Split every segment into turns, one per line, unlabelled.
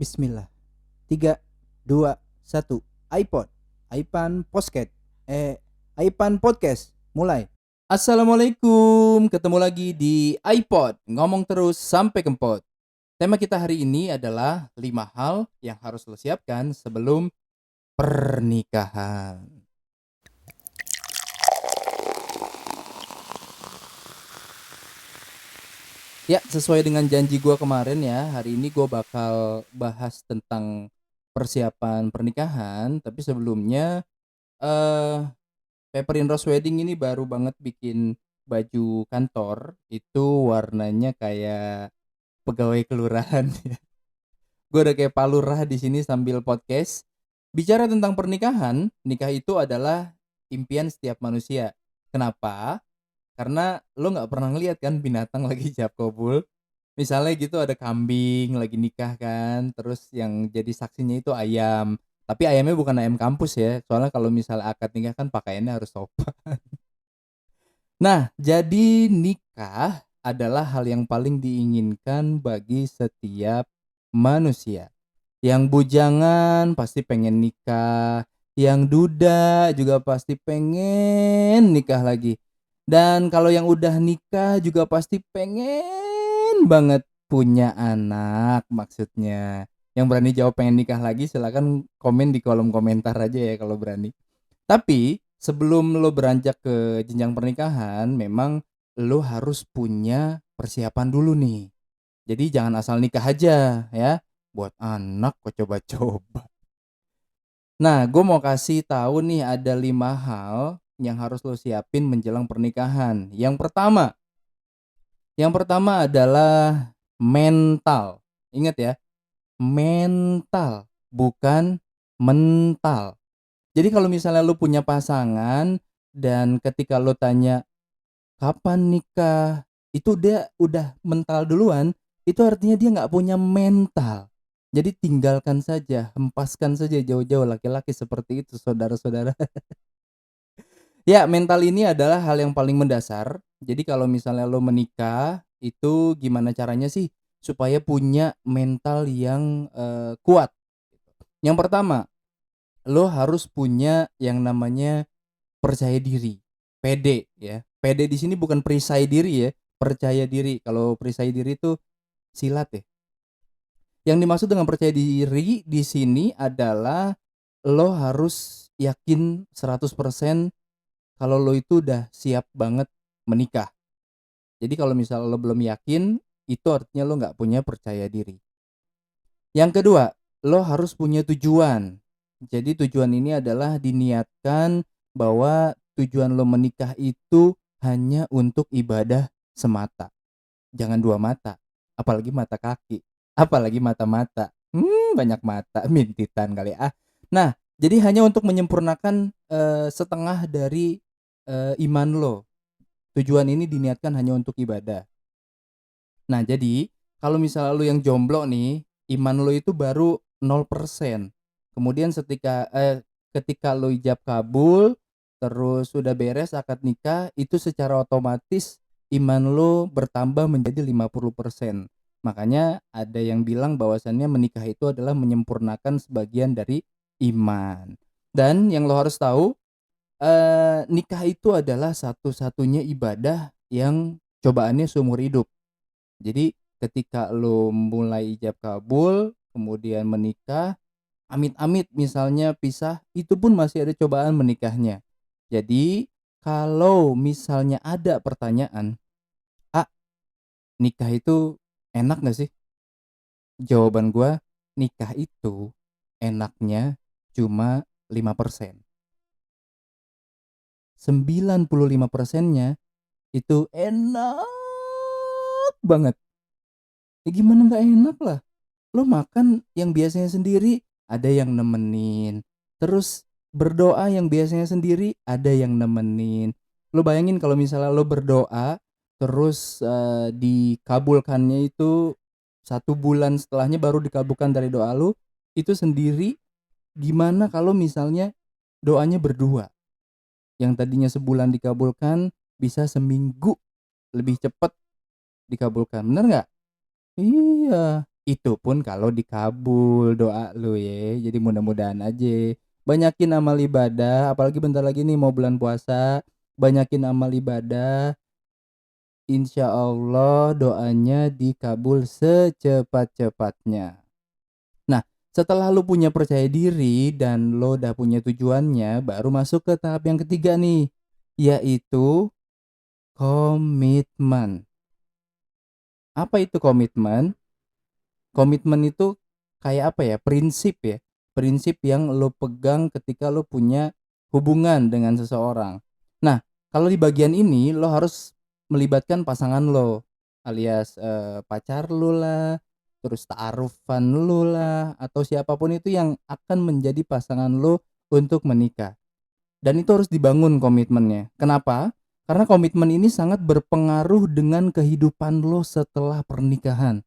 Bismillah. 3, 2, 1. iPod. iPan Podcast. Mulai. Assalamualaikum. Ketemu lagi di iPod. Ngomong terus sampai kempot. Tema kita hari ini adalah 5 hal yang harus lo siapkan sebelum pernikahan. Ya, sesuai dengan janji gue kemarin ya, hari ini gue bakal bahas tentang persiapan pernikahan. Tapi sebelumnya, eh Paper in Rose Wedding ini baru banget bikin baju kantor. Itu warnanya kayak pegawai kelurahan. Gue udah kayak Pak Lurah di sini sambil podcast. Bicara tentang pernikahan, nikah itu adalah impian setiap manusia. Kenapa? Karena lo nggak pernah ngeliat kan binatang lagi ijab kabul. Misalnya gitu ada kambing lagi nikah kan, terus yang jadi saksinya itu ayam. Tapi ayamnya bukan ayam kampus ya, soalnya kalau misal akad nikah kan pakaiannya harus sopan. Nah, jadi nikah adalah hal yang paling diinginkan bagi setiap manusia. Yang bujangan pasti pengen nikah, yang duda juga pasti pengen nikah lagi. Dan kalau yang udah nikah juga pasti pengen banget punya anak maksudnya. Yang berani jawab pengen nikah lagi silakan komen di kolom komentar aja ya kalau berani. Tapi sebelum lo beranjak ke jenjang pernikahan, memang lo harus punya persiapan dulu nih. Jadi jangan asal nikah aja ya. Buat anak kok coba-coba. Nah, gue mau kasih tahu nih ada 5 hal yang harus lo siapin menjelang pernikahan. Yang pertama adalah mental. Ingat ya, mental, bukan mental. Jadi kalau misalnya lu punya pasangan dan ketika lu tanya kapan nikah, itu dia udah mental duluan, itu artinya dia nggak punya mental. Jadi tinggalkan saja, hempaskan saja jauh-jauh laki-laki seperti itu, saudara-saudara. Ya, mental ini adalah hal yang paling mendasar. Jadi kalau misalnya lo menikah, itu gimana caranya sih supaya punya mental yang kuat? Yang pertama, lo harus punya yang namanya percaya diri, pede ya. Pede di sini bukan perisai diri ya, percaya diri. Kalau percaya diri itu silat ya. Yang dimaksud dengan percaya diri di sini adalah lo harus yakin 100% kalau lo itu udah siap banget menikah. Jadi kalau misal lo belum yakin, itu artinya lo nggak punya percaya diri. Yang kedua, lo harus punya tujuan. Jadi tujuan ini adalah diniatkan bahwa tujuan lo menikah itu hanya untuk ibadah semata. Jangan dua mata, apalagi mata kaki, apalagi mata-mata. Banyak mata, mintitan kali ah. Nah, jadi hanya untuk menyempurnakan setengah dari iman lo. Tujuan ini diniatkan hanya untuk ibadah. Nah, jadi kalau misalnya lo yang jomblo nih, iman lo itu baru 0%. Kemudian ketika lo ijab kabul, terus sudah beres akad nikah, itu secara otomatis iman lo bertambah menjadi 50%. Makanya ada yang bilang bahwasannya menikah itu adalah menyempurnakan sebagian dari iman. Dan yang lo harus tahu, nikah itu adalah satu-satunya ibadah yang cobaannya seumur hidup. Jadi ketika lo mulai ijab kabul, kemudian menikah, amit-amit misalnya pisah, itu pun masih ada cobaan menikahnya. Jadi kalau misalnya ada pertanyaan, "Ah, nikah itu enak gak sih?" Jawaban gua, nikah itu enaknya cuma 5%. 95%-nya itu enak banget. Ya gimana gak enak lah. Lo makan yang biasanya sendiri, ada yang nemenin. Terus berdoa yang biasanya sendiri, ada yang nemenin. Lo bayangin kalau misalnya lo berdoa, terus dikabulkannya itu 1 bulan setelahnya baru dikabulkan dari doa lo, itu sendiri. Gimana kalau misalnya doanya berdua? Yang tadinya sebulan dikabulkan, bisa seminggu lebih cepat dikabulkan. Bener nggak? Iya. Itu pun kalau dikabul doa lu ya. Jadi mudah-mudahan aja. Banyakin amal ibadah, apalagi bentar lagi nih mau bulan puasa. Banyakin amal ibadah, insya Allah doanya dikabul secepat-cepatnya. Nah, setelah lu punya percaya diri dan lo udah punya tujuannya, baru masuk ke tahap yang ketiga nih, yaitu komitmen. Apa itu komitmen? Komitmen itu kayak apa ya? Prinsip ya. Prinsip yang lo pegang ketika lo punya hubungan dengan seseorang. Nah, kalau di bagian ini lo harus melibatkan pasangan lo, alias pacar lo lah, terus ta'arufan lo lah, atau siapapun itu yang akan menjadi pasangan lo untuk menikah. Dan itu harus dibangun komitmennya. Kenapa? Karena komitmen ini sangat berpengaruh dengan kehidupan lo setelah pernikahan.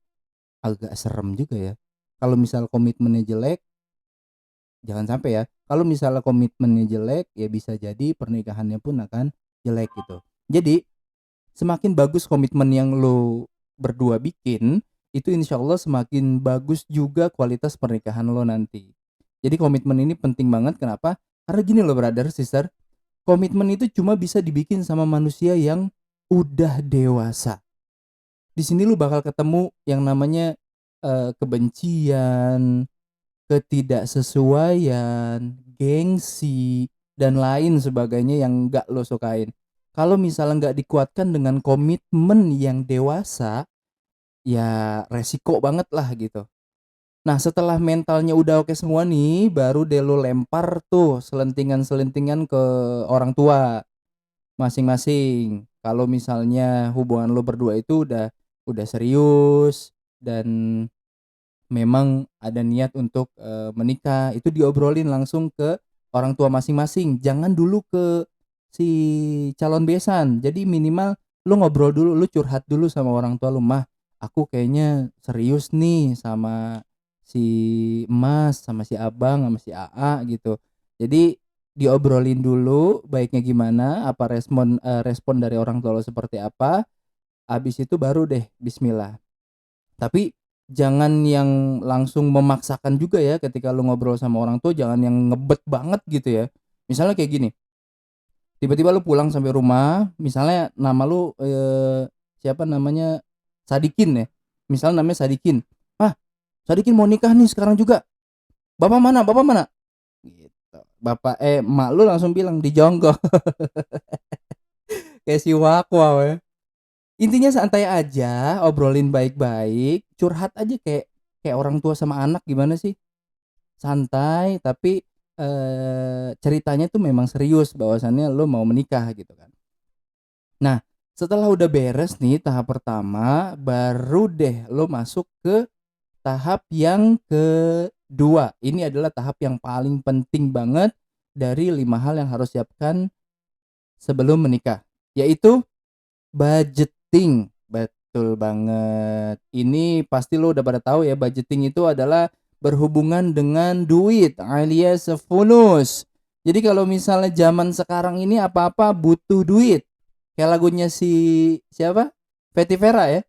Agak serem juga ya. Kalau misal komitmennya jelek, jangan sampai ya. Kalau misalnya komitmennya jelek, ya bisa jadi pernikahannya pun akan jelek gitu. Jadi, semakin bagus komitmen yang lo berdua bikin, itu insya Allah semakin bagus juga kualitas pernikahan lo nanti. Jadi komitmen ini penting banget. Kenapa? Karena gini loh brother, sister. Komitmen itu cuma bisa dibikin sama manusia yang udah dewasa. Di sini lu bakal ketemu yang namanya kebencian, ketidaksesuaian, gengsi, dan lain sebagainya yang nggak lo sukain. Kalau misalnya nggak dikuatkan dengan komitmen yang dewasa, ya resiko banget lah gitu. Nah, setelah mentalnya udah oke semua nih, baru deh lo lempar tuh selentingan-selentingan ke orang tua masing-masing. Kalau misalnya hubungan lo berdua itu udah serius dan memang ada niat untuk menikah, itu diobrolin langsung ke orang tua masing-masing. Jangan dulu ke si calon besan. Jadi minimal lu ngobrol dulu, lu curhat dulu sama orang tua lu, "Mah, aku kayaknya serius nih sama si Mas, sama si Abang, sama si AA gitu." Jadi diobrolin dulu baiknya gimana, apa respon dari orang tua lu seperti apa. Habis itu baru deh bismillah. Tapi jangan yang langsung memaksakan juga ya ketika lu ngobrol sama orang tua, jangan yang ngebet banget gitu ya. Misalnya kayak gini, tiba-tiba lu pulang sampai rumah, misalnya nama lu siapa namanya, Sadikin ya. Misalnya namanya Sadikin. "Ah, Sadikin mau nikah nih sekarang juga. Bapak mana? Bapak mana?" Gitu. Emak lu langsung bilang di Jonggol. Kayak si Wakwaw ya. Intinya santai aja, obrolin baik-baik, curhat aja kayak kayak orang tua sama anak gimana sih? Santai tapi ceritanya tuh memang serius bahwasannya lo mau menikah gitu kan. Nah, setelah udah beres nih tahap pertama, baru deh lo masuk ke tahap yang kedua. Ini adalah tahap yang paling penting banget dari 5 hal yang harus siapkan sebelum menikah, yaitu budgeting. Betul banget. Ini pasti lo udah pada tahu ya, budgeting itu adalah berhubungan dengan duit alias fulus. Jadi kalau misalnya zaman sekarang ini apa-apa butuh duit. Kayak lagunya si siapa? Fetty Vera ya.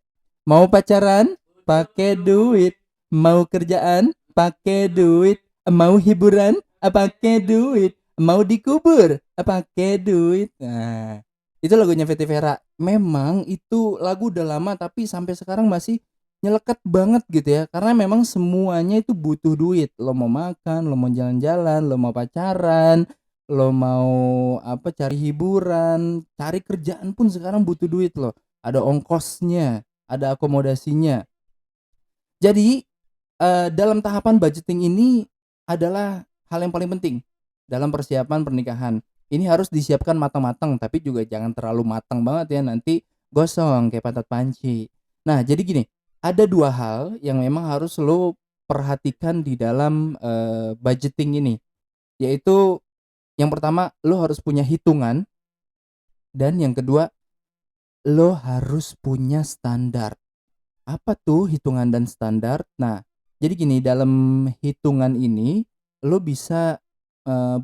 Mau pacaran pakai duit, mau kerjaan pakai duit, mau hiburan pakai duit, mau dikubur pakai duit. Nah, itu lagunya Fetty Vera. Memang itu lagu udah lama tapi sampai sekarang masih nyeleket banget gitu ya. Karena memang semuanya itu butuh duit. Lo mau makan, lo mau jalan-jalan, lo mau pacaran, lo mau apa cari hiburan, cari kerjaan pun sekarang butuh duit lo. Ada ongkosnya, ada akomodasinya. Jadi dalam tahapan budgeting ini adalah hal yang paling penting dalam persiapan pernikahan. Ini harus disiapkan matang-matang, tapi juga jangan terlalu matang banget ya, nanti gosong kayak pantat panci. Nah, jadi gini, ada 2 hal yang memang harus lo perhatikan di dalam budgeting ini, yaitu yang pertama lo harus punya hitungan dan yang kedua lo harus punya standar. Apa tuh hitungan dan standar? Nah, jadi gini, dalam hitungan ini lo bisa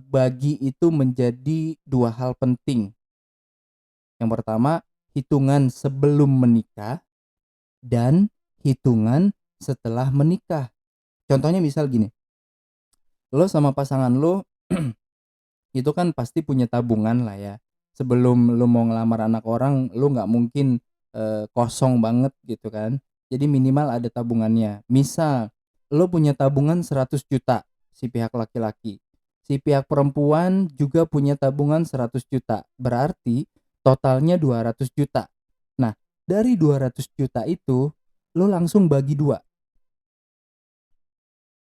bagi itu menjadi 2 hal penting. Yang pertama, hitungan sebelum menikah dan hitungan setelah menikah. Contohnya misal gini, lo sama pasangan lo itu kan pasti punya tabungan lah ya. Sebelum lo mau ngelamar anak orang, lo nggak mungkin kosong banget gitu kan. Jadi minimal ada tabungannya. Misal lo punya tabungan 100 juta si pihak laki-laki. Si pihak perempuan juga punya tabungan 100 juta. Berarti totalnya 200 juta. Nah, dari 200 juta itu lo langsung bagi dua.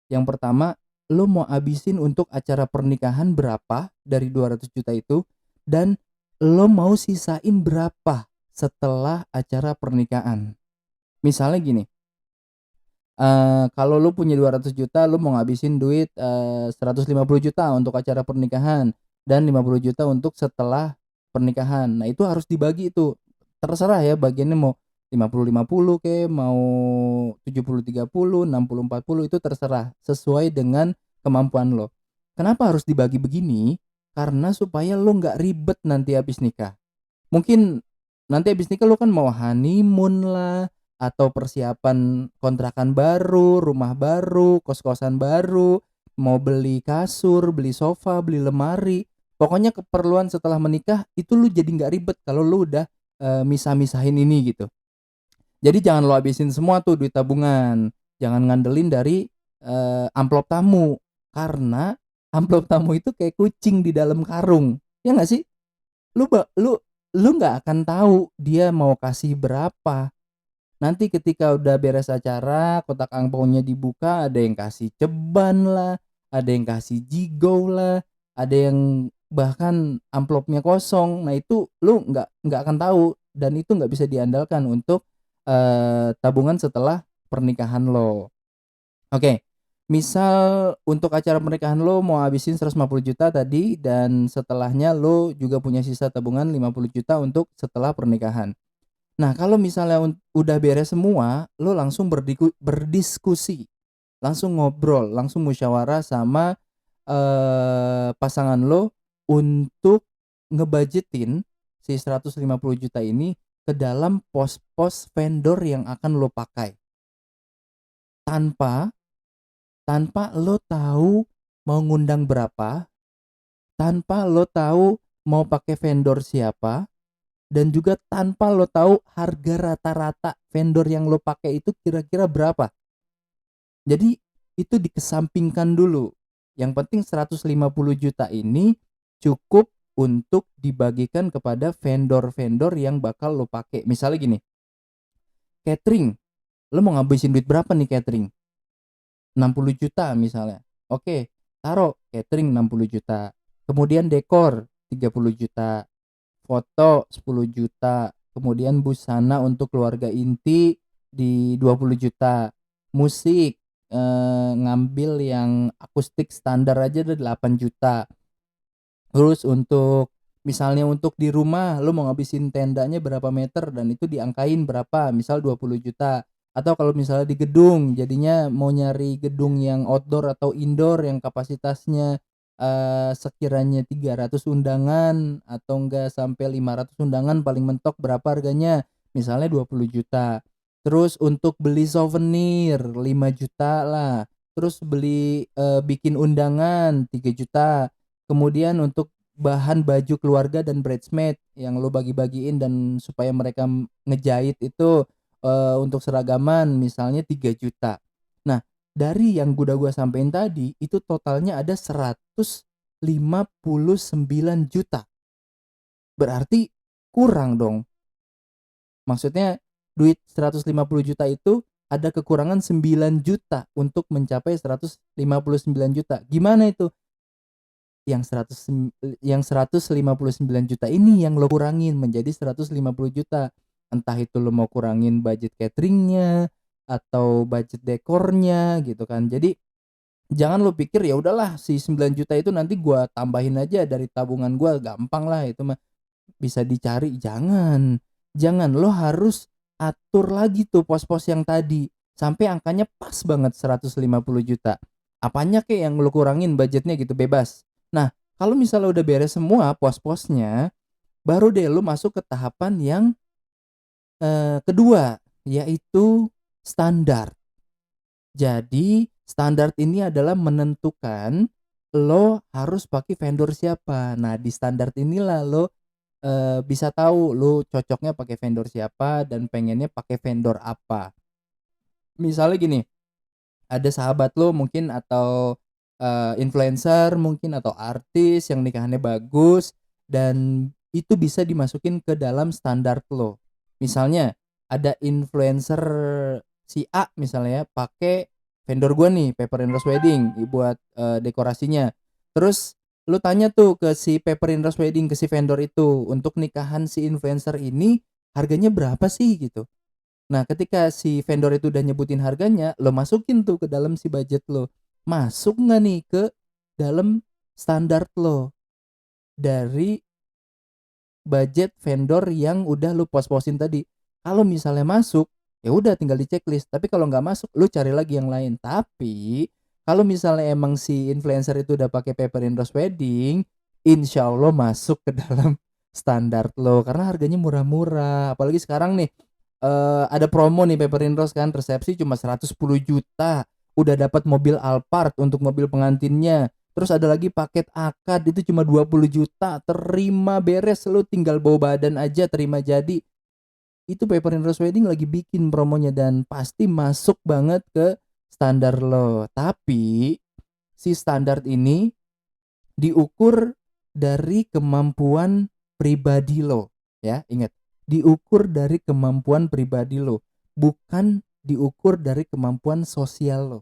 Yang pertama, lo mau habisin untuk acara pernikahan berapa dari 200 juta itu, dan lo mau sisain berapa setelah acara pernikahan. Misalnya gini, kalau lo punya 200 juta, lo mau ngabisin duit 150 juta untuk acara pernikahan dan 50 juta untuk setelah pernikahan. Nah, itu harus dibagi itu. Terserah ya bagiannya mau 50-50 kek, mau 70-30, 60-40 itu terserah sesuai dengan kemampuan lo. Kenapa harus dibagi begini? Karena supaya lo nggak ribet nanti habis nikah. Mungkin nanti habis nikah lo kan mau honeymoon lah, atau persiapan kontrakan baru, rumah baru, kos-kosan baru, mau beli kasur, beli sofa, beli lemari. Pokoknya keperluan setelah menikah itu lu jadi nggak ribet kalau lu udah misah-misahin ini gitu. Jadi jangan lo habisin semua tuh duit tabungan. Jangan ngandelin dari amplop tamu, karena amplop tamu itu kayak kucing di dalam karung. Ya nggak sih? Lu nggak akan tahu dia mau kasih berapa. Nanti ketika udah beres acara, kotak angpaonya dibuka, ada yang kasih ceban lah, ada yang kasih jigou lah, ada yang bahkan amplopnya kosong. Nah, itu lu nggak akan tahu, dan itu nggak bisa diandalkan untuk tabungan setelah pernikahan lo. Oke, misal untuk acara pernikahan lo mau habisin 150 juta tadi, dan setelahnya lo juga punya sisa tabungan 50 juta untuk setelah pernikahan. Nah, kalau misalnya udah beres semua, lo langsung berdiskusi, langsung ngobrol, langsung musyawarah sama pasangan lo untuk ngebudgetin si 150 juta ini ke dalam pos-pos vendor yang akan lo pakai. Tanpa tanpa lo tahu mau ngundang berapa, tanpa lo tahu mau pakai vendor siapa, dan juga tanpa lo tahu harga rata-rata vendor yang lo pakai itu kira-kira berapa. Jadi itu dikesampingkan dulu. Yang penting 150 juta ini cukup untuk dibagikan kepada vendor-vendor yang bakal lo pakai. Misalnya gini, catering. Lo mau ngabisin duit berapa nih catering? 60 juta misalnya. Oke, taruh catering 60 juta. Kemudian dekor 30 juta. Foto 10 juta, kemudian busana untuk keluarga inti di 20 juta, musik ngambil yang akustik standar aja udah 8 juta. Terus untuk misalnya untuk di rumah lo mau ngabisin tendanya berapa meter dan itu diangkain berapa, misal 20 juta. Atau kalau misalnya di gedung, jadinya mau nyari gedung yang outdoor atau indoor yang kapasitasnya sekiranya 300 undangan atau enggak sampai 500 undangan, paling mentok berapa harganya? Misalnya 20 juta. Terus untuk beli souvenir 5 juta lah. Terus beli bikin undangan 3 juta. Kemudian untuk bahan baju keluarga dan bridesmaid yang lo bagi-bagiin dan supaya mereka ngejahit itu untuk seragaman misalnya 3 juta. Nah, dari yang gua sampein tadi itu totalnya ada 159 juta. Berarti kurang dong. Maksudnya duit 150 juta itu ada kekurangan 9 juta untuk mencapai 159 juta. Gimana itu? Yang 159 juta ini yang lo kurangin menjadi 150 juta. Entah itu lo mau kurangin budget cateringnya atau budget dekornya gitu kan. Jadi jangan lo pikir ya udahlah si 9 juta itu nanti gua tambahin aja dari tabungan gua, gampang lah itu mah bisa dicari. Jangan lo harus atur lagi tuh pos-pos yang tadi sampai angkanya pas banget 150 juta. Apanya kek yang lo kurangin budgetnya gitu, bebas. Nah, kalau misalnya udah beres semua pos-posnya, baru deh lo masuk ke tahapan yang kedua, yaitu standar. Jadi standar ini adalah menentukan lo harus pakai vendor siapa. Nah, di standar inilah lo bisa tahu lo cocoknya pakai vendor siapa dan pengennya pakai vendor apa. Misalnya gini, ada sahabat lo mungkin atau influencer mungkin atau artis yang nikahannya bagus dan itu bisa dimasukin ke dalam standar lo. Misalnya ada influencer si A misalnya ya, pakai vendor gua nih Paper and Rose Wedding buat dekorasinya. Terus lu tanya tuh ke si Paper and Rose Wedding, ke si vendor itu, untuk nikahan si influencer ini harganya berapa sih gitu. Nah, ketika si vendor itu udah nyebutin harganya, lo masukin tuh ke dalam si budget lo. Masuk nggak nih ke dalam standar lo dari budget vendor yang udah lu pos-posin tadi. Kalau misalnya masuk, ya udah tinggal di checklist. Tapi kalau nggak masuk, lu cari lagi yang lain. Tapi kalau misalnya emang si influencer itu udah pakai Paper and Rose Wedding, insya Allah masuk ke dalam standar lo karena harganya murah-murah. Apalagi sekarang nih ada promo nih Paper and Rose kan, resepsi cuma 110 juta. Udah dapat mobil Alphard untuk mobil pengantinnya. Terus ada lagi paket akad itu cuma 20 juta. Terima beres, lu tinggal bawa badan aja terima jadi. Itu Paper and Rose Wedding lagi bikin promonya dan pasti masuk banget ke standar lo. Tapi si standar ini diukur dari kemampuan pribadi lo, ya, ingat. Diukur dari kemampuan pribadi lo, bukan diukur dari kemampuan sosial lo.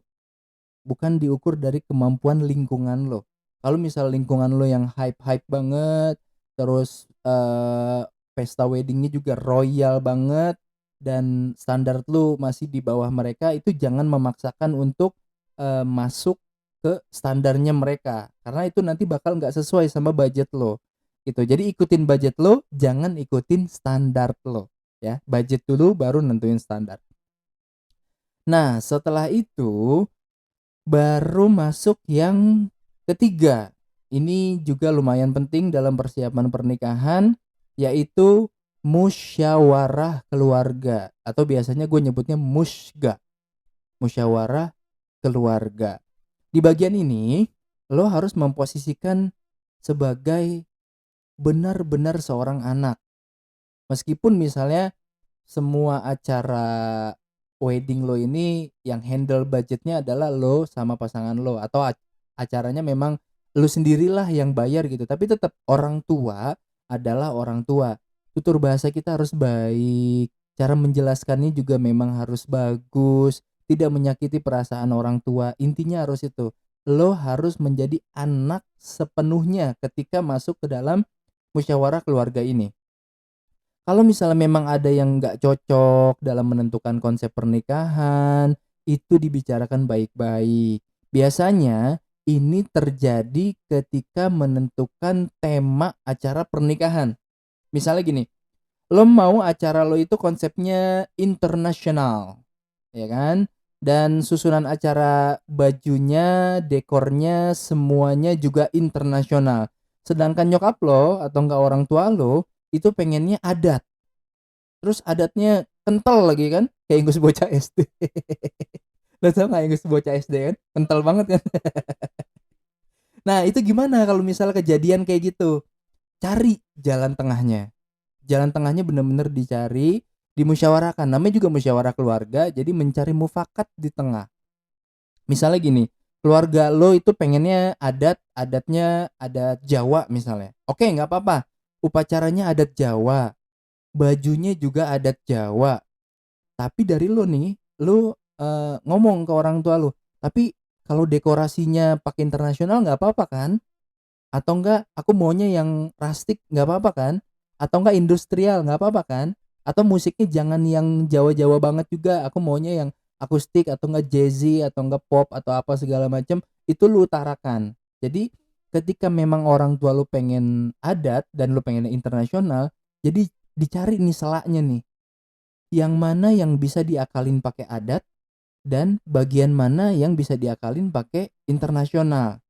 Bukan diukur dari kemampuan lingkungan lo. Kalau misal lingkungan lo yang hype-hype banget, terus pesta weddingnya juga royal banget dan standar lo masih di bawah mereka, itu jangan memaksakan untuk masuk ke standarnya mereka karena itu nanti bakal nggak sesuai sama budget lo gitu. Jadi ikutin budget lo, jangan ikutin standar lo ya. Budget dulu baru nentuin standar. Nah, setelah itu baru masuk yang ketiga. Ini juga lumayan penting dalam persiapan pernikahan, yaitu musyawarah keluarga atau biasanya gue nyebutnya musga. Musyawarah keluarga. Di bagian ini lo harus memposisikan sebagai benar-benar seorang anak. Meskipun misalnya semua acara wedding lo ini yang handle budgetnya adalah lo sama pasangan lo atau acaranya memang lo sendirilah yang bayar gitu, tapi tetap orang tua adalah orang tua. Tutur bahasa kita harus baik, cara menjelaskannya juga memang harus bagus, tidak menyakiti perasaan orang tua. Intinya harus itu, lo harus menjadi anak sepenuhnya ketika masuk ke dalam musyawarah keluarga ini. Kalau misalnya memang ada yang nggak cocok dalam menentukan konsep pernikahan, itu dibicarakan baik-baik. Biasanya ini terjadi ketika menentukan tema acara pernikahan. Misalnya gini, lo mau acara lo itu konsepnya internasional, ya kan? Dan susunan acara bajunya, dekornya, semuanya juga internasional. Sedangkan nyokap lo atau enggak orang tua lo itu pengennya adat. Terus adatnya kental lagi kan? Kayak Inggris bocah SD. Lo tau gak Inggris bocah SD kan? Kental banget kan? Nah itu gimana kalau misalnya kejadian kayak gitu? Cari jalan tengahnya. Jalan tengahnya bener-bener dicari, dimusyawarahkan. Namanya juga musyawarah keluarga, jadi mencari mufakat di tengah. Misalnya gini, keluarga lo itu pengennya adatnya adat Jawa misalnya. Oke, nggak apa-apa. Upacaranya adat Jawa, bajunya juga adat Jawa. Tapi dari lo nih, lo ngomong ke orang tua lo. Tapi kalau dekorasinya pakai internasional nggak apa-apa kan? Atau enggak aku maunya yang rustic nggak apa-apa kan? Atau enggak industrial nggak apa-apa kan? Atau musiknya jangan yang Jawa-Jawa banget juga, aku maunya yang akustik atau enggak jazzy atau enggak pop atau apa segala macam, itu lu utarakan. Jadi ketika memang orang tua lu pengen adat dan lu pengen internasional, jadi dicari nih selaknya nih. Yang mana yang bisa diakalin pakai adat dan bagian mana yang bisa diakalin pakai internasional.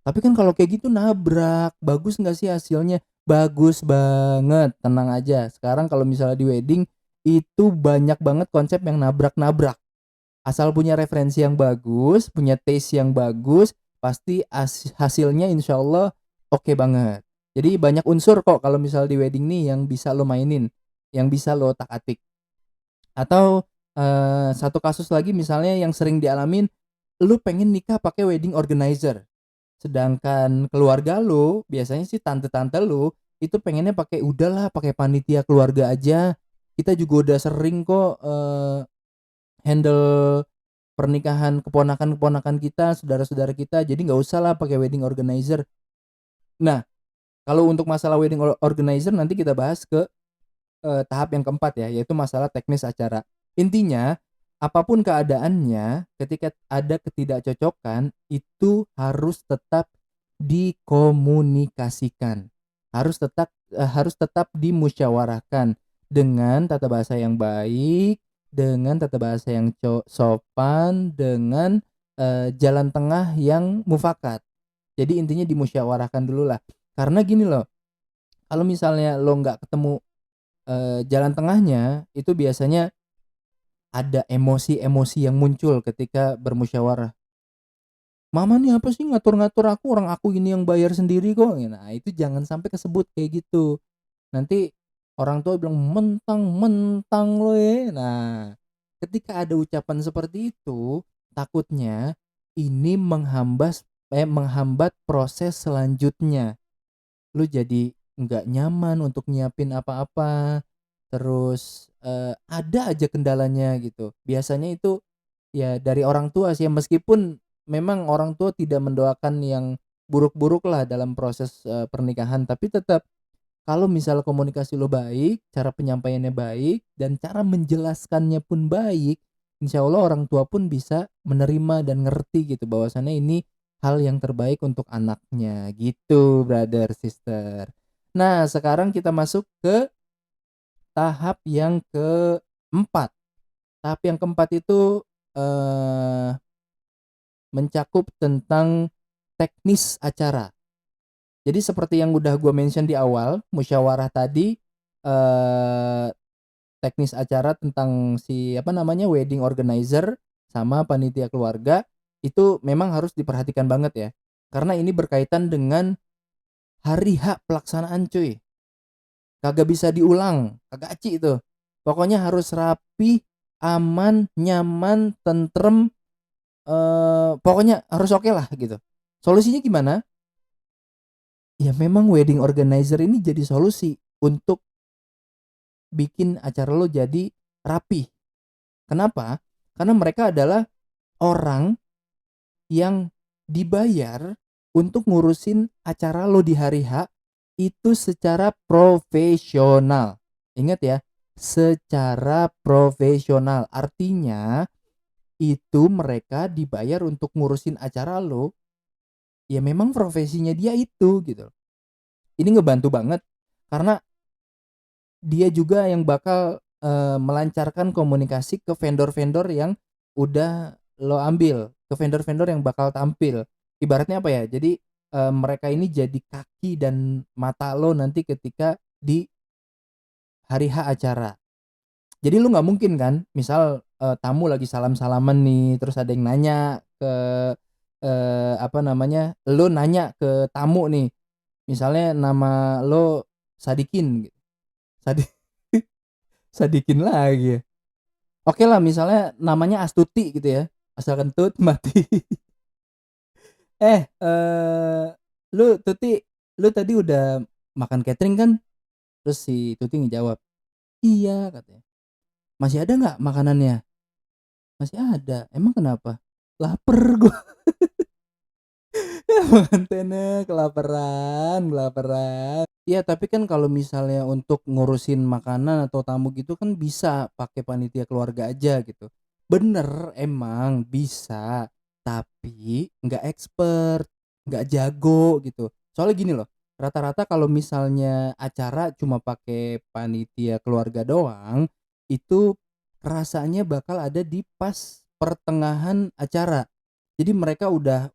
Tapi kan kalau kayak gitu nabrak. Bagus nggak sih hasilnya? Bagus banget, tenang aja. Sekarang kalau misalnya di wedding itu banyak banget konsep yang nabrak-nabrak. Asal punya referensi yang bagus, punya taste yang bagus, pasti hasilnya insyaallah oke banget. Jadi banyak unsur kok kalau misal di wedding nih yang bisa lo mainin, yang bisa lo otak-atik. Atau, satu kasus lagi misalnya yang sering dialamin, lu pengen nikah pakai wedding organizer, sedangkan keluarga lu, biasanya sih tante-tante lu, itu pengennya pakai, "Udahlah pakai panitia keluarga aja, kita juga udah sering kok, handle pernikahan keponakan-keponakan kita, saudara-saudara kita, jadi nggak usahlah pakai wedding organizer." Nah, kalau untuk masalah wedding organizer nanti kita bahas ke tahap yang keempat ya, yaitu masalah teknis acara. Intinya, apapun keadaannya, ketika ada ketidakcocokan, itu harus tetap dikomunikasikan. Harus tetap dimusyawarahkan dengan tata bahasa yang baik, dengan tata bahasa yang sopan, dengan jalan tengah yang mufakat. Jadi intinya dimusyawarahkan dulu lah. Karena gini loh, kalau misalnya lo nggak ketemu jalan tengahnya, itu biasanya ada emosi-emosi yang muncul ketika bermusyawarah. "Mama nih apa sih ngatur-ngatur aku, orang aku ini yang bayar sendiri kok." Nah, itu jangan sampai kesebut kayak gitu. Nanti orang tua bilang, "Mentang-mentang lo ya." Nah, ketika ada ucapan seperti itu, takutnya ini menghambat proses selanjutnya. Lu jadi nggak nyaman untuk nyiapin apa-apa, terus, ada aja kendalanya gitu. Biasanya itu ya dari orang tua sih, meskipun memang orang tua tidak mendoakan yang buruk-buruk lah dalam proses, pernikahan, tapi tetap kalau misal komunikasi lo baik, cara penyampaiannya baik, dan cara menjelaskannya pun baik, insya Allah orang tua pun bisa menerima dan ngerti gitu bahwasannya ini hal yang terbaik untuk anaknya gitu, brother, sister. Nah, sekarang kita masuk ke tahap yang keempat. Tahap yang keempat itu, eee, mencakup tentang teknis acara. Jadi seperti yang udah gue mention di awal, musyawarah tadi, eee, teknis acara tentang si apa namanya, wedding organizer sama panitia keluarga, itu memang harus diperhatikan banget ya. Karena ini berkaitan dengan hari H pelaksanaan cuy, kagak bisa diulang, kagak aci itu. Pokoknya harus rapi, aman, nyaman, tentrem, pokoknya harus oke lah gitu. Solusinya gimana? Ya memang wedding organizer ini jadi solusi untuk bikin acara lo jadi rapi. Kenapa? Karena mereka adalah orang yang dibayar untuk ngurusin acara lo di hari H itu secara profesional. Ingat ya, secara profesional. Artinya itu mereka dibayar untuk ngurusin acara lo, ya memang profesinya dia itu gitu. Ini ngebantu banget karena dia juga yang bakal, melancarkan komunikasi ke vendor-vendor yang udah lo ambil, ke vendor-vendor yang bakal tampil. Ibaratnya apa ya, jadi, mereka ini jadi kaki dan mata lo nanti ketika di hari H acara. Jadi lu nggak mungkin kan, misal, tamu lagi salam-salaman nih, terus ada yang nanya ke, apa namanya, lu nanya ke tamu nih, misalnya nama lo Sadikin gitu, Sadi Sadikin lagi ya. Oke lah misalnya namanya Astuti gitu ya, asal kentut mati. Lu Tuti, lu tadi udah makan catering kan?" Terus si Tuti ngejawab, "Iya," katanya. "Masih ada nggak makanannya?" "Masih ada." "Emang kenapa?" "Laper gua." Mantennya kelaparan kelaparan. Iya, tapi kan kalau misalnya untuk ngurusin makanan atau tamu gitu kan bisa pakai panitia keluarga aja gitu. Bener, emang bisa, tapi nggak expert, nggak jago gitu. Soalnya gini loh, rata-rata kalau misalnya acara cuma pakai panitia keluarga doang, itu rasanya bakal ada di pas pertengahan acara. Jadi mereka udah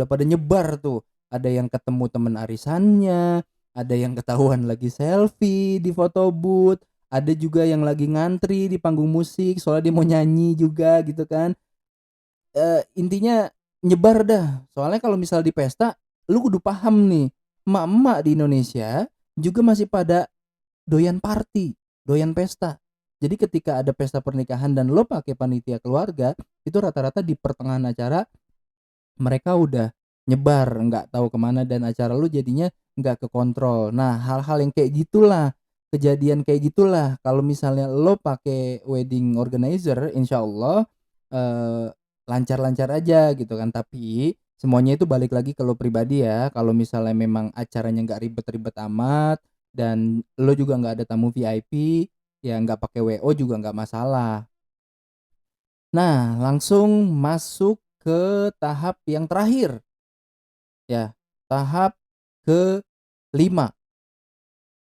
pada nyebar tuh. Ada yang ketemu temen arisannya, ada yang ketahuan lagi selfie di foto booth, ada juga yang lagi ngantri di panggung musik soalnya dia mau nyanyi juga gitu kan. Intinya nyebar dah, soalnya kalau misal di pesta, lu kudu paham nih, emak-emak di Indonesia juga masih pada doyan party, doyan pesta. Jadi ketika ada pesta pernikahan dan lo pakai panitia keluarga, itu rata-rata di pertengahan acara mereka udah nyebar, nggak tahu kemana dan acara lu jadinya nggak kekontrol. Nah, hal-hal yang kayak gitulah, kejadian kayak gitulah kalau misalnya lo pakai wedding organizer, insya Allah eh, lancar-lancar aja gitu kan. Tapi semuanya itu balik lagi ke lo pribadi ya. Kalau misalnya memang acaranya nggak ribet-ribet amat dan lo juga nggak ada tamu VIP, ya nggak pakai WO juga nggak masalah. Nah, langsung masuk ke tahap yang terakhir ya. Tahap ke-5.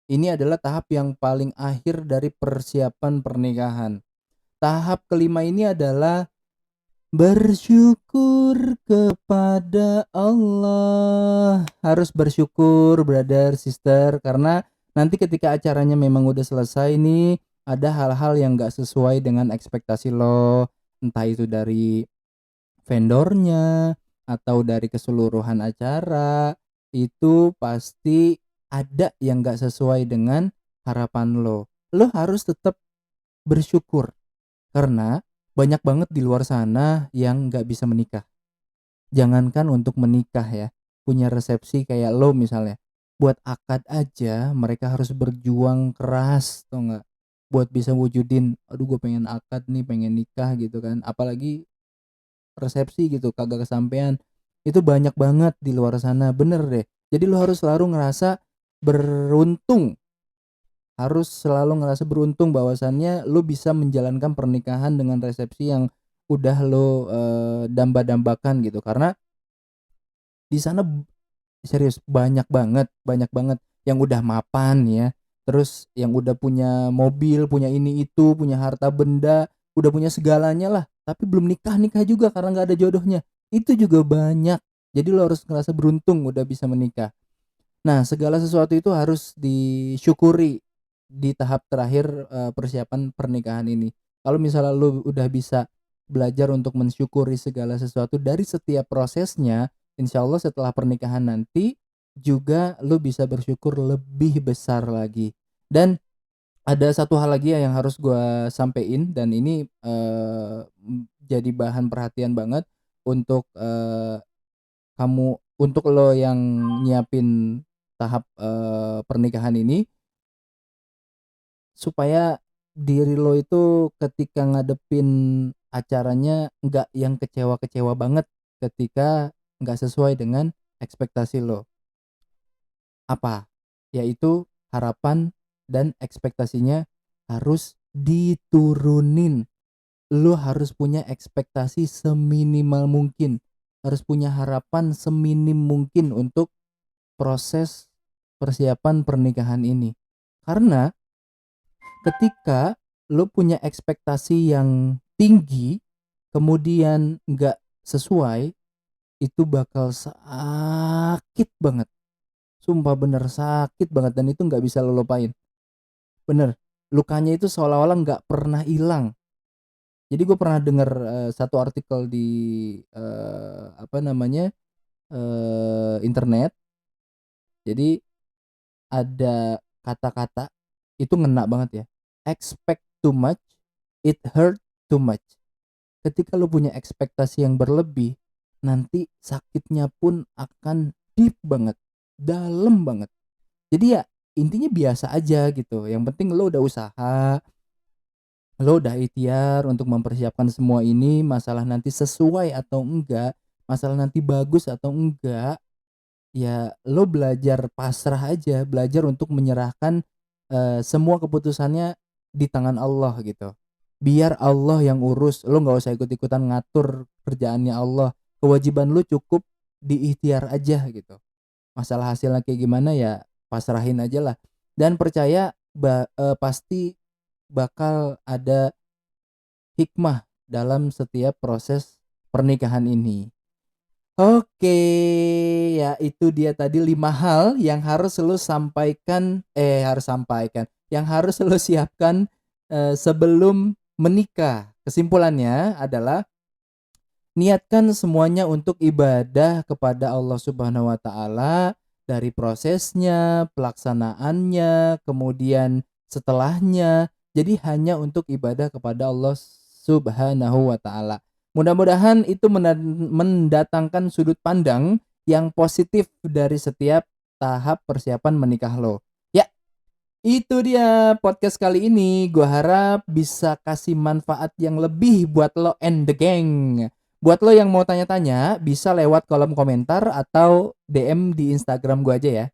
Ini adalah tahap yang paling akhir dari persiapan pernikahan. Tahap kelima ini adalah bersyukur kepada Allah. Harus bersyukur brother, sister, karena nanti ketika acaranya memang udah selesai nih, ada hal-hal yang gak sesuai dengan ekspektasi lo. Entah itu dari vendornya atau dari keseluruhan acara, itu pasti ada yang gak sesuai dengan harapan lo. Lo harus tetap bersyukur karena banyak banget di luar sana yang gak bisa menikah. Jangankan untuk menikah ya, punya resepsi kayak lo misalnya, buat akad aja mereka harus berjuang keras, tau nggak, buat bisa wujudin, aduh gue pengen akad nih, pengen nikah gitu kan, apalagi resepsi gitu kagak kesampean. Itu banyak banget di luar sana, bener deh. Jadi lo harus selalu ngerasa beruntung, harus selalu ngerasa beruntung bahwasannya lo bisa menjalankan pernikahan dengan resepsi yang udah lo damba-dambakan gitu. Karena di sana serius banyak banget yang udah mapan ya. Terus yang udah punya mobil, punya ini itu, punya harta benda, udah punya segalanya lah, tapi belum nikah juga karena nggak ada jodohnya. Itu juga banyak. Jadi lo harus ngerasa beruntung udah bisa menikah. Nah, segala sesuatu itu harus disyukuri di tahap terakhir persiapan pernikahan ini. Kalau misalnya lu udah bisa belajar untuk mensyukuri segala sesuatu dari setiap prosesnya, insya Allah setelah pernikahan nanti juga lu bisa bersyukur lebih besar lagi. Dan ada satu hal lagi ya yang harus gua sampein dan ini jadi bahan perhatian banget untuk kamu, untuk lo yang nyiapin tahap pernikahan ini, supaya diri lo itu ketika ngadepin acaranya nggak yang kecewa-kecewa banget ketika nggak sesuai dengan ekspektasi lo. Apa? Yaitu harapan dan ekspektasinya harus diturunin. Lo harus punya ekspektasi seminimal mungkin. Harus punya harapan seminim mungkin untuk proses persiapan pernikahan ini. Karena ketika lo punya ekspektasi yang tinggi, kemudian nggak sesuai, itu bakal sakit banget. Sumpah bener sakit banget dan itu nggak bisa lo lupain. Bener, lukanya itu seolah-olah nggak pernah hilang. Jadi gue pernah denger satu artikel di apa namanya internet. Jadi ada kata-kata itu ngena banget ya. Expect too much, it hurt too much. Ketika lu punya ekspektasi yang berlebih, nanti sakitnya pun akan deep banget, dalam banget. Jadi ya intinya biasa aja gitu. Yang penting lu udah usaha, lo udah ikhtiar untuk mempersiapkan semua ini. Masalah nanti sesuai atau enggak, masalah nanti bagus atau enggak, ya lo belajar pasrah aja, belajar untuk menyerahkan semua keputusannya di tangan Allah gitu. Biar Allah yang urus, lo nggak usah ikut-ikutan ngatur kerjaannya Allah. Kewajiban lo cukup diikhtiar aja gitu. Masalah hasilnya kayak gimana ya pasrahin aja lah. Dan percaya pasti bakal ada hikmah dalam setiap proses pernikahan ini. Oke, ya itu dia tadi 5 hal yang harus lu sampaikan, harus sampaikan, yang harus lo siapkan sebelum menikah. Kesimpulannya adalah niatkan semuanya untuk ibadah kepada Allah Subhanahu wa taala, dari prosesnya, pelaksanaannya, kemudian setelahnya. Jadi hanya untuk ibadah kepada Allah Subhanahu wa taala. Mudah-mudahan itu mendatangkan sudut pandang yang positif dari setiap tahap persiapan menikah lo. Ya, itu dia podcast kali ini. Gua harap bisa kasih manfaat yang lebih buat lo and the gang. Buat lo yang mau tanya-tanya, bisa lewat kolom komentar atau DM di Instagram gua aja ya.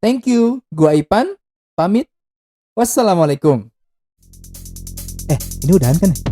Thank you. Gua Ipan, pamit. Wassalamualaikum. Ini udahan kan?